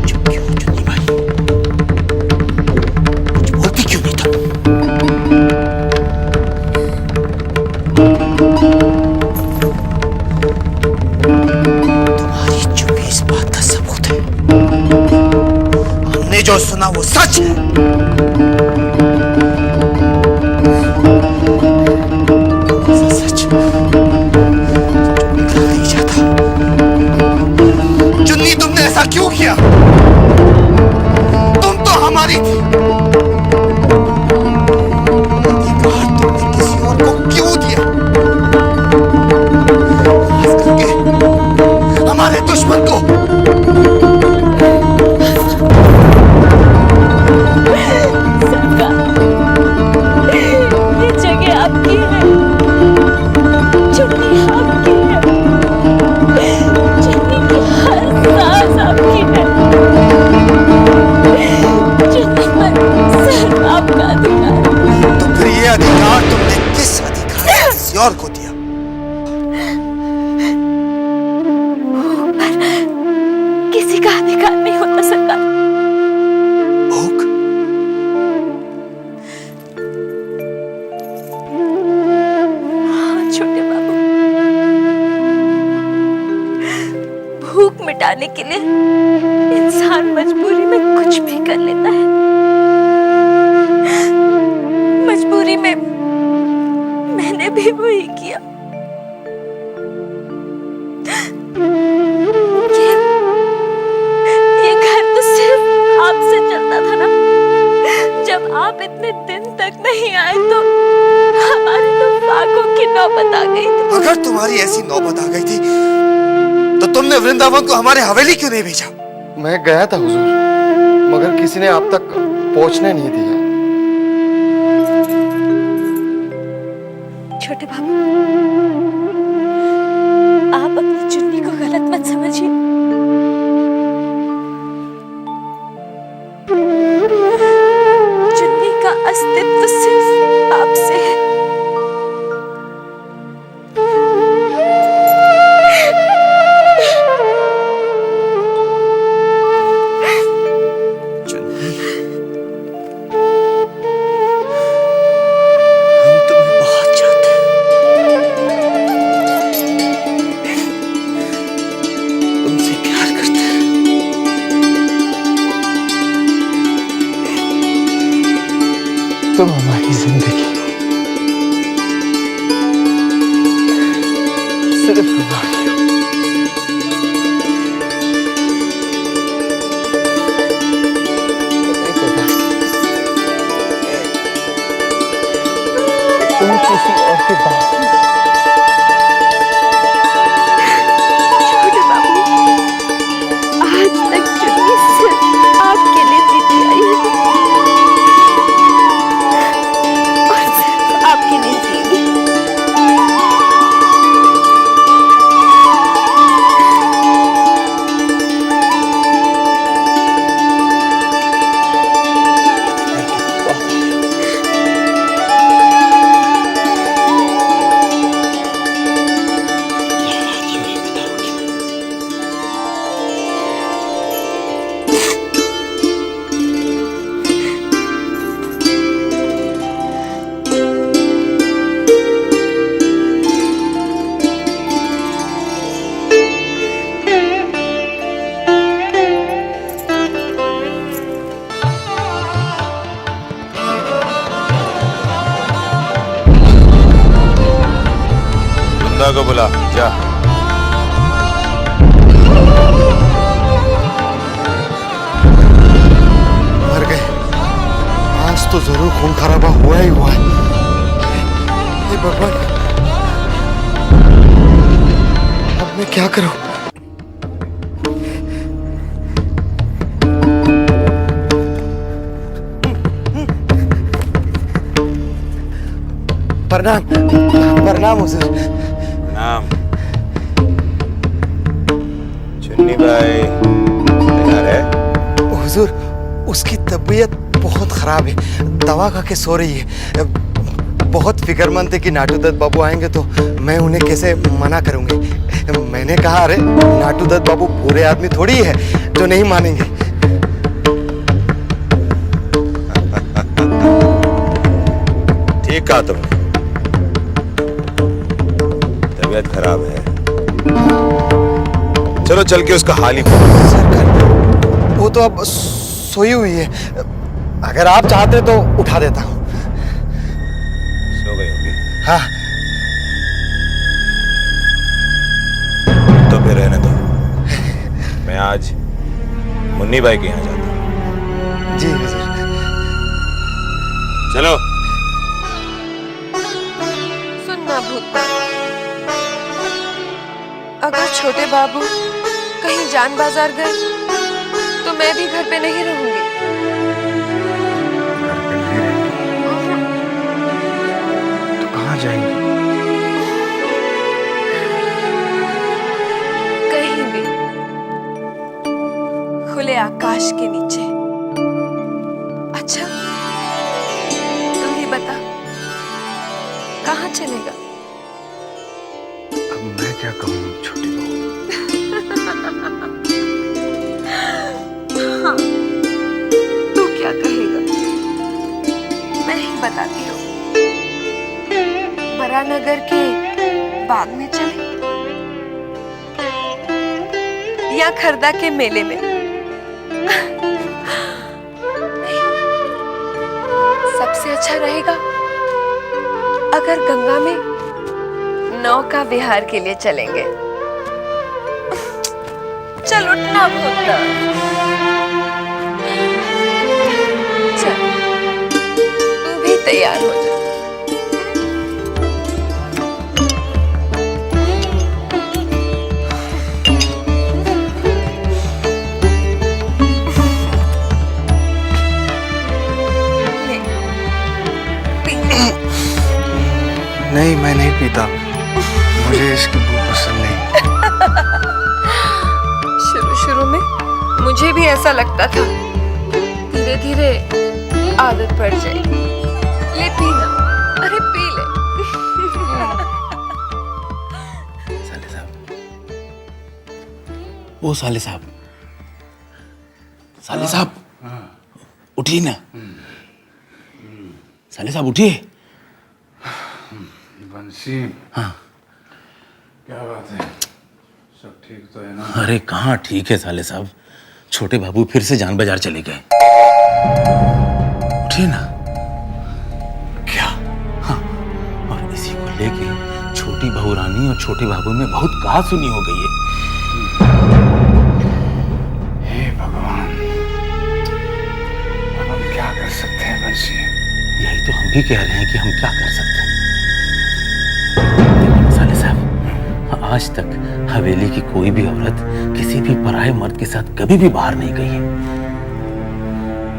चुप क्यों हो चुन्नी भाई? कुछ बोलती क्यों नहीं तुम? तुम्हारी चुप्पी इस बात का सबूत है, हमने जो सुना वो सच है। सच जो निकलना नहीं चाहता। चुन्नी, तुमने ऐसा क्यों किया? तुम तो हमारी थी। अधिकार तुमने किसी और को क्यों दिया? खास करके हमारे दुश्मन को। ये जगह आपकी है, चुन्नी आपकी है, चुन्नी की हर सांस आपकी है, चुन्नी पर सिर्फ आपका अधिकार। तो फिर ये अधिकार तुमने किस अधिकार से किसी और को दिया? किसी का अधिकार नहीं होता सरकार। भूख? हाँ छोटे बाबू, भूख मिटाने के लिए इंसान मजबूरी में कुछ भी कर लेता है। मजबूरी में मैंने भी वही किया। ये घर तो सिर्फ आपसे चलता था ना। जब आप इतने दिन तक नहीं आए तो हमारी तो फाकों की नौबत आ गई थी। अगर तुम्हारी ऐसी नौबत आ गई थी तो तुमने वृंदावन को हमारे हवेली क्यों नहीं भेजा? मैं गया था हुजूर, मगर किसी ने आप तक पहुंचने नहीं दिया। छोटे बाबू, आप अपनी चुन्नी को गलत मत समझिए। चुन्नी का अस्तित्व सिर्फ आपसे है। चुन्नी, हम तुम्हें बहुत चाहते हैं, तुमसे प्यार करते हैं। तुम हमारी जिंदगी हो, सिर्फ हमारी हो। तुम किसी और के बाप छोटे बाबू, आज तक चुन्नी सिर्फ आपके लिए जीती आई है और सिर्फ आपके लिए जीएगी। को बुला जा। मर गए। आज तो जरूर खून खराबा हुआ ही हुआ है। हे भगवान, अब मैं क्या करूं? प्रणाम, प्रणाम हुजूर। नाम चुन्नी भाई तैयार है? हुजूर, उसकी तबीयत बहुत खराब है, दवा खा के सो रही है। बहुत फिक्रमंद है कि नाटू दत्त बाबू आएंगे तो मैं उन्हें कैसे मना करूंगी। मैंने कहा अरे नाटू दत्त बाबू बुरे आदमी थोड़ी है जो नहीं मानेंगे। ठीक कहा तुमने, तबीयत खराब है, चलो चल के उसका हाल ही सरकार वो तो अब सोई हुई है, अगर आप चाहते तो उठा देता हूँ। सो गई होगी। हाँ तो फिर रहने दो, मैं आज मुन्नी भाई के यहाँ जाता हूँ। जी हुजूर। चलो। सुनना भूतनाथ, अगर छोटे बाबू कहीं जान बाजार गए तो मैं भी घर पे नहीं रहूंगी। तो कहाँ जाएंगे? कहीं भी, खुले आकाश के नीचे। अच्छा तू ही बता, कहाँ चलेगा? अब मैं क्या कहूँ छोटी बहू? हाँ, तू क्या कहेगा? मैं ही बताती हूँ। बरानगर के बाग में चले या खरदा के मेले में? सबसे अच्छा रहेगा अगर गंगा में नौका विहार के लिए चलेंगे। चल उठना भूतनाथ, चल तू भी तैयार हो जा। नहीं मैं नहीं पीता, मुझे इसकी बू पसंद नहीं। शुरू में मुझे भी ऐसा लगता था, धीरे धीरे आदत पड़ जाएगी। ले पीना, अरे पी ले। साले साहब, ओ साले साहब, साले साहब उठिए ना, साले साहब उठिए। बंसी, हाँ क्या बात है? सब ठीक तो है ना? अरे कहाँ ठीक है साले साहब, छोटे बाबू फिर से जान बाजार चले गए। उठिए ना। क्या? हाँ, और इसी को लेके छोटी बहू रानी और छोटे बाबू में बहुत कहा सुनी हो गई है। हे भगवान, अब हम क्या कर सकते हैं बंसी? यही तो हम भी कह रहे हैं कि हम क्या कर सकते हैं। देखो साले साहब, आज तक हवेली की कोई भी औरत किसी भी पराये मर्द के साथ कभी भी बाहर नहीं गई है।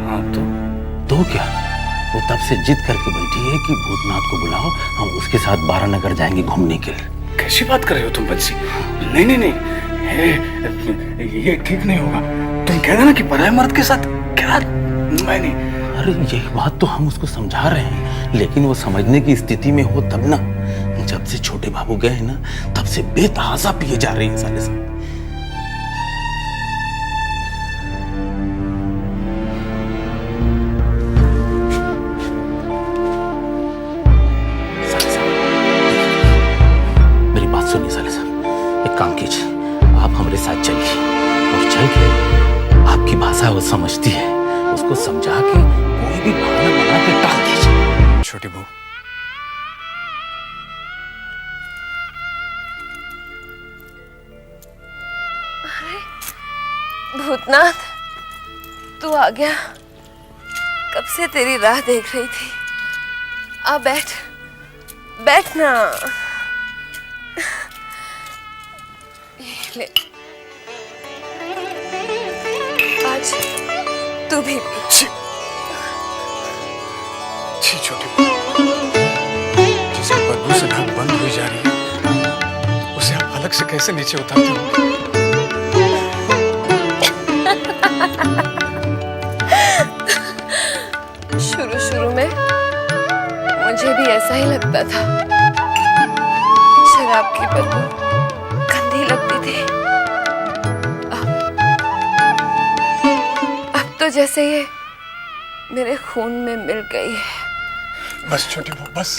हाँ तो क्या, वो तब से जिद करके बैठी है कि भूतनाथ को बुलाओ, हम उसके साथ बारानगर जाएंगे घूमने के लिए। कैसी बात कर रहे हो तुम बंसी? नहीं नहीं नहीं, ये ठीक नहीं होगा। तुम कह देना कि पराये मर्द के साथ क्या? मैं नहीं। अरे यही बात तो हम उसको समझा रहे हैं, लेकिन वो समझने की स्थिति में हो तब ना। जब से छोटे बाबू गए हैं ना, तब से बेतहाशा पिए जा रहे हैं साले साहब। साले साहब, मेरी बात सुनिए साले साहब, एक काम कीजिए, आप हमारे साथ चलिए और चल के आपकी भाषा वो समझती है, उसको समझा के कोई भी बहाना बना के टाल दीजिए। छोटी बहू, भूतनाथ, तू आ गया। कब से तेरी राह देख रही थी। आ बैठ, बैठ ना। ले, आज तू भी पी। छी छोटी बहू, जिसकी बदबू से नाक बंद हुई जा रही है, उसे आप अलग से कैसे नीचे उतारते हो? शुरू में मुझे भी ऐसा ही लगता था। शराब की बदबू गंदी तो जैसे ये मेरे खून में मिल गई है। बस छोटी बहू, बस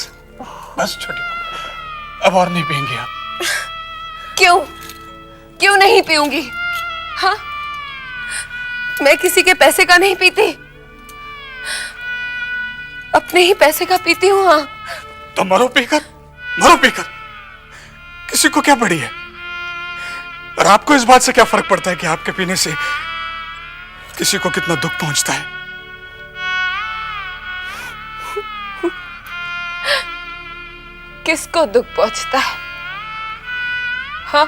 बस छोटी बहू, अब और नहीं पियेंगे आप। क्यों? क्यों नहीं पीऊंगी? हाँ, मैं किसी के पैसे का नहीं पीती, अपने ही पैसे का पीती हूँ। हाँ, तो मरो पीकर, मरो पीकर, किसी को क्या पड़ी है? और आपको इस बात से क्या फर्क पड़ता है कि आपके पीने से किसी को कितना दुख पहुंचता है? किसको दुख पहुंचता है? हाँ,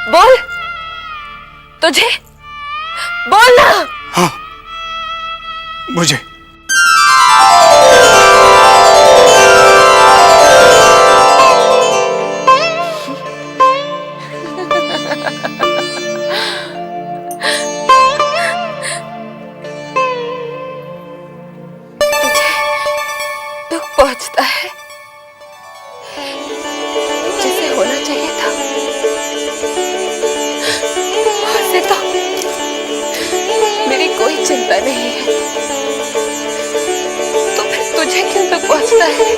बोल, तुझे बोल ना। हाँ, मुझे। दुख पहुंचता है, जिसे होना चाहिए था वैसे तो मेरी कोई चिंता नहीं है, तो फिर तुझे क्यों दुख पहुंचता है?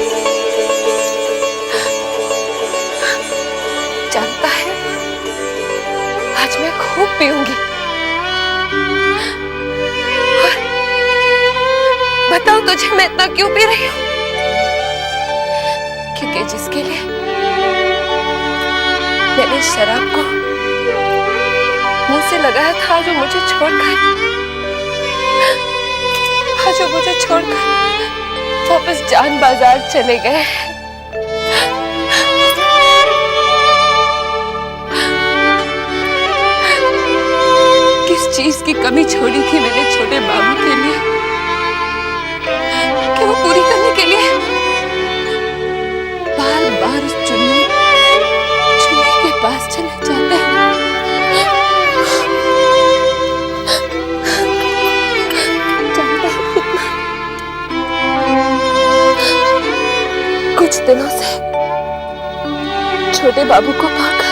जानता है, आज मैं खूब पीऊंगी। और बताओ तुझे मैं इतना क्यों पी रही हूँ? क्योंकि जिसके लिए मैंने शराब को मुंह से लगाया था, जो मुझे छोड़कर वापस जान बाजार चले गए। किस चीज की कमी छोड़ी थी मैंने छोटे बाबू के लिए कि वो पूरी करने के लिए बार बार उस चुन्नी के पास चले जाते हैं। जानता है कितना? कुछ दिनों से छोटे बाबू को पाकर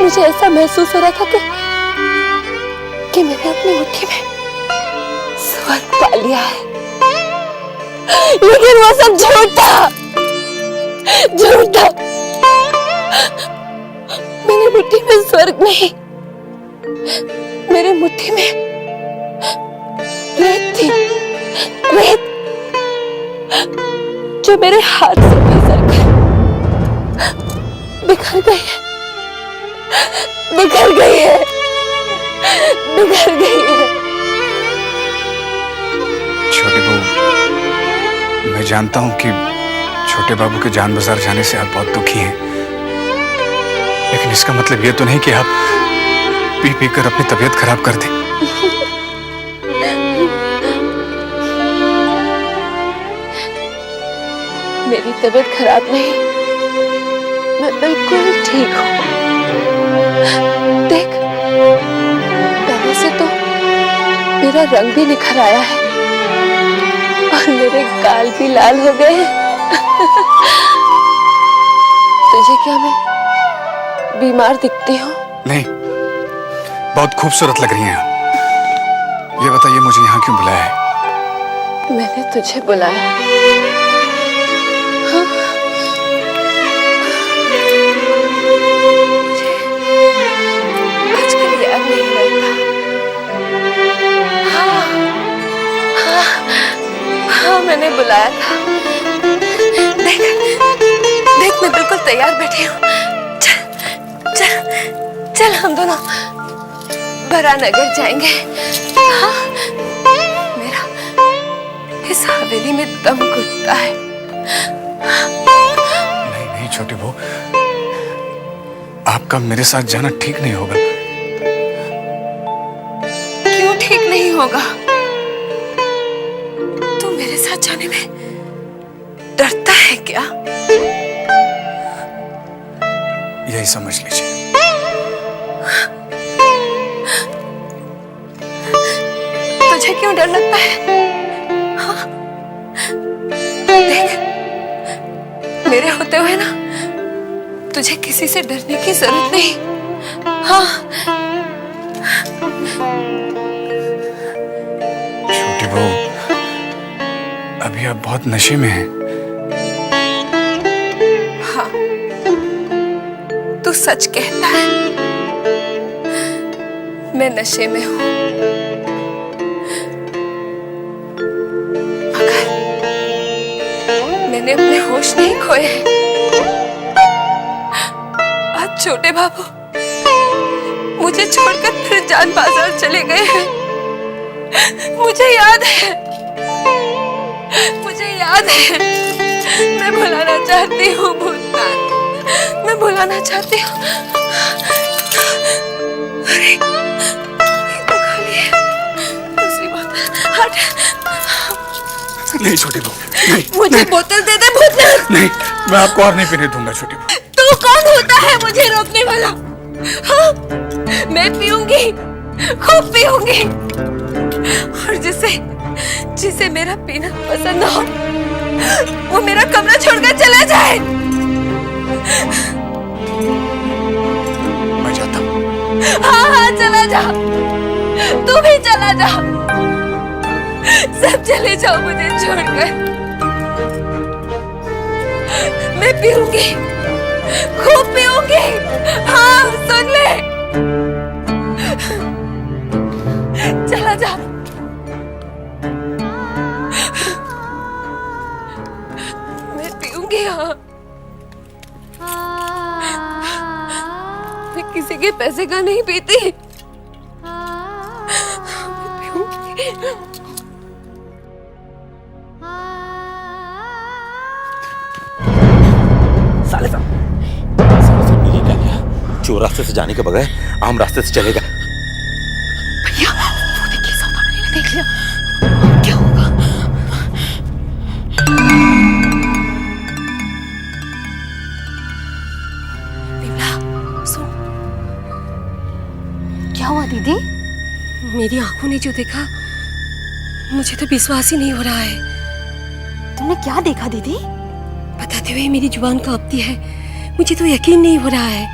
मुझे ऐसा महसूस हो रहा था कि मैंने अपनी मुट्ठी में स्वर्ग पा लिया है, लेकिन वो सब झूठ था, झूठ था। मेरी मुट्ठी में स्वर्ग नहीं, मेरी मुट्ठी में रेत थी, रेत जो मेरे हाथ से फिसल कर बिखर गई है, बिखर गई है, बिखर गई है। छोटी बहू, मैं जानता हूं कि छोटे बाबू के जान बाजार जाने से आप बहुत दुखी हैं, लेकिन इसका मतलब ये तो नहीं कि आप पी पी कर अपनी तबीयत खराब कर दें। मेरी तबीयत खराब नहीं, मैं बिल्कुल ठीक हूँ। देख, पहले से तो मेरा रंग भी निखर आया है और मेरे गाल भी लाल हो गए हैं। तुझे क्या मैं बीमार दिखती हूँ? नहीं, बहुत खूबसूरत लग रही हैं आप। ये बताइए, मुझे यहाँ क्यों बुलाया है? मैंने तुझे बुलाया। हाँ? मुझे आजकल याद नहीं रहता। हाँ, हाँ, हाँ, मैंने बुलाया था। देख, देख, मैं बिल्कुल तैयार बैठी हूँ। चल, चल, चल, हम दोनों बरानगर जाएंगे। हाँ, मेरा इस हवेली में दम घुटता है। नहीं नहीं छोटी बहू, आपका मेरे साथ जाना ठीक नहीं होगा। क्यों ठीक नहीं होगा? तू मेरे साथ जाने में डरता है क्या? यही समझ लीजिए। तुझे क्यों डर लगता है? हाँ? देख, मेरे होते हुए ना तुझे किसी से डरने की जरूरत नहीं। हाँ, छोटी बहू, अभी आप बहुत नशे में हैं। हाँ, तू सच कहता है, मैं नशे में हूं। मगर मैंने अपने होश नहीं खोए हैं। आज छोटे बाबू मुझे छोड़कर फिर जान बाजार चले गए हैं। मुझे याद है, मैं भुलाना चाहती हूँ भूतनाथ, मैं भुलाना चाहती हूँ। अरे ये तो खाली है, दूसरी बोतल हट। नहीं छोटी बहू, नहीं, मुझे नहीं, बोतल दे दे भूतनाथ। नहीं, मैं आपको और नहीं पीने दूंगा छोटी बहू। तू कौन होता है मुझे रोकने वाला? हाँ, मैं पीऊंगी, खूब पीऊंगी, और जिसे मेरा पीना पसंद हो वो मेरा कमरा छोड़कर चला जाए। मैं जाता हूँ। हाँ, चला जा, तू भी चला जा, सब चले जाओ मुझे छोड़कर। मैं पीऊंगी, खूब पीऊंगी। हाँ, सुन ले, चला जा। मैं पीऊंगी। हाँ, मैं किसी के पैसे का नहीं पीती। मैं पीऊंगी। साले साहब ये क्या किया? चोर रास्ते से जाने के बगैर आम रास्ते से चलेगा। भैया, वो देखिए, सौदा वाले ने देख लिया। क्या होगा? बिमला, सुन। क्या हुआ दीदी? मेरी आंखों ने जो देखा, मुझे तो विश्वास ही नहीं हो रहा है। तुमने क्या देखा दीदी? बताते हुए मेरी जुबान कांपती है, मुझे तो यकीन नहीं हो रहा है।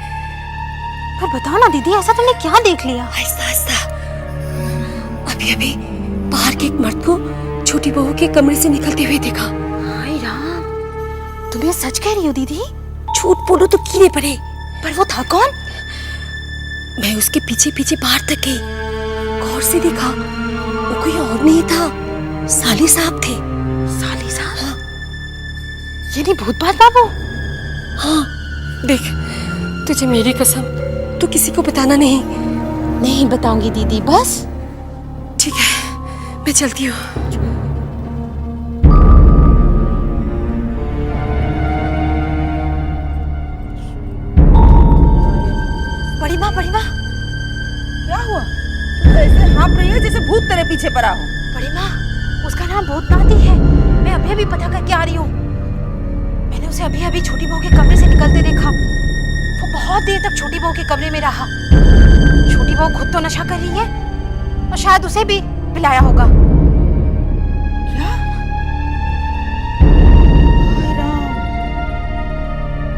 पर बताओ ना दीदी, ऐसा तुमने क्या देख लिया? आहिस्ता आहिस्ता। अभी बाहर के एक मर्द को छोटी बहू के कमरे से निकलते हुए देखा। हाय राम, तुम ये सच कह रही हो दीदी? झूठ बोलो तो कीने पड़े। पर वो था कौन? मैं उसके पीछे पीछे बाहर तक गई, गौर से देखा, वो कोई और नहीं था, साली साहब थे। साली साहब? हाँ। ये नहीं भूतबाज बाबू? हाँ, देख, तुझे मेरी कसम, तू किसी को बताना नहीं। नहीं बताऊंगी दीदी, बस। ठीक है, मैं चलती हूँ। बड़ी माँ, बड़ी माँ, क्या हुआ? तू तो ऐसे हाँप रही है जैसे भूत तेरे पीछे पड़ा हो। बड़ी माँ, उसका नाम भूतनाथ ही है। मैं अभी अभी पता करके आ रही हूँ। मैंने उसे अभी अभी छोटी बहू के कमरे से निकलते देखा। वो बहुत देर तक छोटी बहू के कमरे में रहा। छोटी बहू खुद तो नशा कर रही है और शायद उसे भी पिलाया होगा। क्या? हाय राम,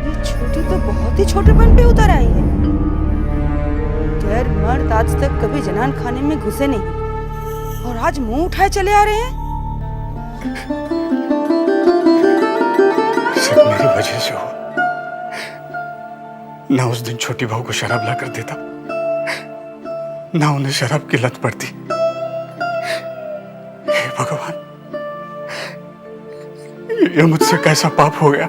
ये छोटी तो बहुत ही छोटेपन पे उतर आई है। गैर मर्द आज तक कभी जनान खाने में घुसे नहीं और आज मुंह उठाए चले आ रहे हैं। सब मेरी वजह से हो। ना उस दिन छोटी बहू को शराब ला कर देता, ना उन्हें शराब की लत पड़ती। हे भगवान, ये मुझसे कैसा पाप हो गया।